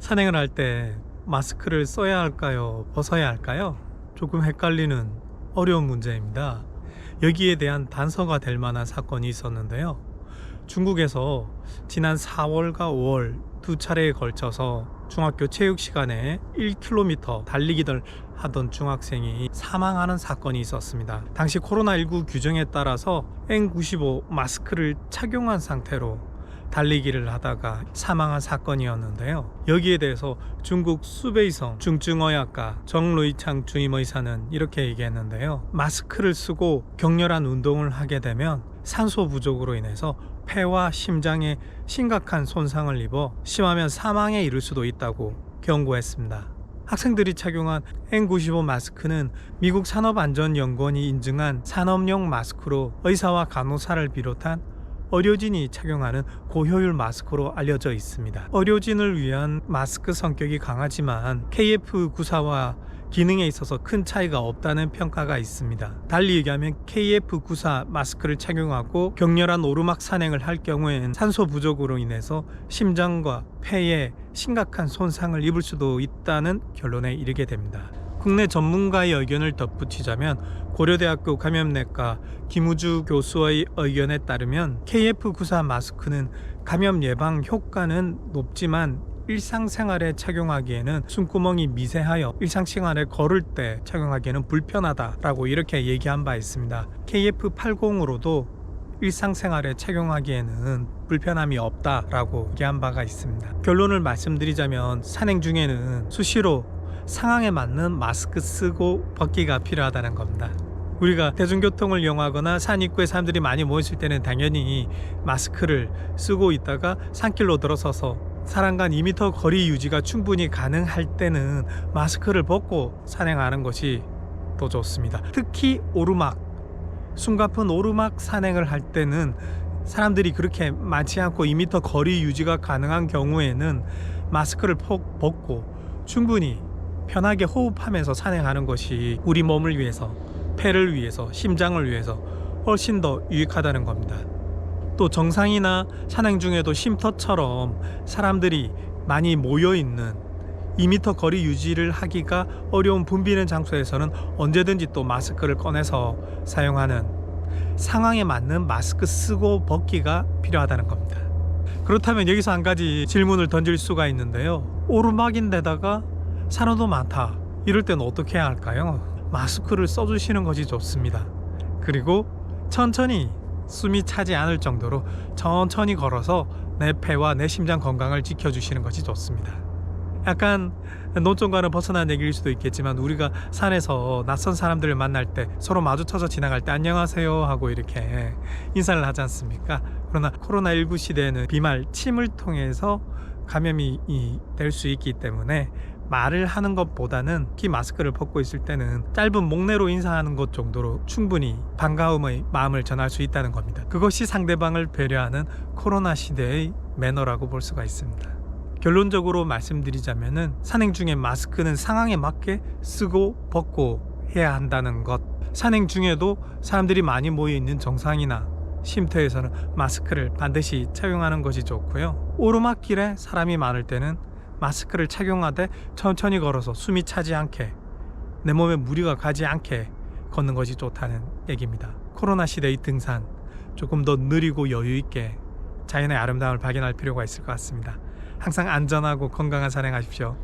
산행을 할 때 마스크를 써야 할까요? 벗어야 할까요? 조금 헷갈리는 어려운 문제입니다. 여기에 대한 단서가 될 만한 사건이 있었는데요. 중국에서 지난 4월과 5월 두 차례에 걸쳐서 중학교 체육 시간에 1km 달리기를 하던 중학생이 사망하는 사건이 있었습니다. 당시 코로나19 규정에 따라서 N95 마스크를 착용한 상태로 달리기를 하다가 사망한 사건이었는데요. 여기에 대해서 중국 수베이성 중증의학과 정루이창 주임의사는 이렇게 얘기했는데요. 마스크를 쓰고 격렬한 운동을 하게 되면 산소 부족으로 인해서 폐와 심장에 심각한 손상을 입어 심하면 사망에 이를 수도 있다고 경고했습니다. 학생들이 착용한 N95 마스크는 미국 산업안전연구원이 인증한 산업용 마스크로 의사와 간호사를 비롯한 의료진이 착용하는 고효율 마스크로 알려져 있습니다. 의료진을 위한 마스크 성격이 강하지만 KF94와 기능에 있어서 큰 차이가 없다는 평가가 있습니다. 달리 얘기하면 KF94 마스크를 착용하고 격렬한 오르막 산행을 할 경우에는 산소 부족으로 인해서 심장과 폐에 심각한 손상을 입을 수도 있다는 결론에 이르게 됩니다. 국내 전문가의 의견을 덧붙이자면 고려대학교 감염내과 김우주 교수의 의견에 따르면 KF94 마스크는 감염 예방 효과는 높지만 일상생활에 착용하기에는 숨구멍이 미세하여 일상생활에 걸을 때 착용하기에는 불편하다라고 이렇게 얘기한 바 있습니다. KF80으로도 일상생활에 착용하기에는 불편함이 없다라고 얘기한 바가 있습니다. 결론을 말씀드리자면 산행 중에는 수시로 상황에 맞는 마스크 쓰고 벗기가 필요하다는 겁니다. 우리가 대중교통을 이용하거나 산 입구에 사람들이 많이 모였을 때는 당연히 마스크를 쓰고 있다가 산길로 들어서서 사람과 2m 거리 유지가 충분히 가능할 때는 마스크를 벗고 산행하는 것이 더 좋습니다. 특히 오르막, 숨가쁜 오르막 산행을 할 때는 사람들이 그렇게 많지 않고 2m 거리 유지가 가능한 경우에는 마스크를 벗고 충분히 편하게 호흡하면서 산행하는 것이 우리 몸을 위해서, 폐를 위해서, 심장을 위해서 훨씬 더 유익하다는 겁니다. 또 정상이나 산행 중에도 쉼터처럼 사람들이 많이 모여있는 2m 거리 유지를 하기가 어려운 붐비는 장소에서는 언제든지 또 마스크를 꺼내서 사용하는 상황에 맞는 마스크 쓰고 벗기가 필요하다는 겁니다. 그렇다면 여기서 한 가지 질문을 던질 수가 있는데요. 오르막인데다가 산호도 많다. 이럴 때는 어떻게 해야 할까요? 마스크를 써주시는 것이 좋습니다. 그리고 천천히 숨이 차지 않을 정도로 천천히 걸어서 내 폐와 내 심장 건강을 지켜주시는 것이 좋습니다. 약간 논점과는 벗어난 얘기일 수도 있겠지만 우리가 산에서 낯선 사람들을 만날 때 서로 마주쳐서 지나갈 때 안녕하세요 하고 이렇게 인사를 하지 않습니까? 그러나 코로나19 시대에는 비말, 침을 통해서 감염이 될 수 있기 때문에 말을 하는 것보다는 특히 마스크를 벗고 있을 때는 짧은 목례로 인사하는 것 정도로 충분히 반가움의 마음을 전할 수 있다는 겁니다. 그것이 상대방을 배려하는 코로나 시대의 매너라고 볼 수가 있습니다. 결론적으로 말씀드리자면은 산행 중에 마스크는 상황에 맞게 쓰고 벗고 해야 한다는 것. 산행 중에도 사람들이 많이 모여 있는 정상이나 쉼터에서는 마스크를 반드시 착용하는 것이 좋고요. 오르막길에 사람이 많을 때는 마스크를 착용하되 천천히 걸어서 숨이 차지 않게 내 몸에 무리가 가지 않게 걷는 것이 좋다는 얘기입니다. 코로나 시대의 등산 조금 더 느리고 여유 있게 자연의 아름다움을 발견할 필요가 있을 것 같습니다. 항상 안전하고 건강한 산행하십시오.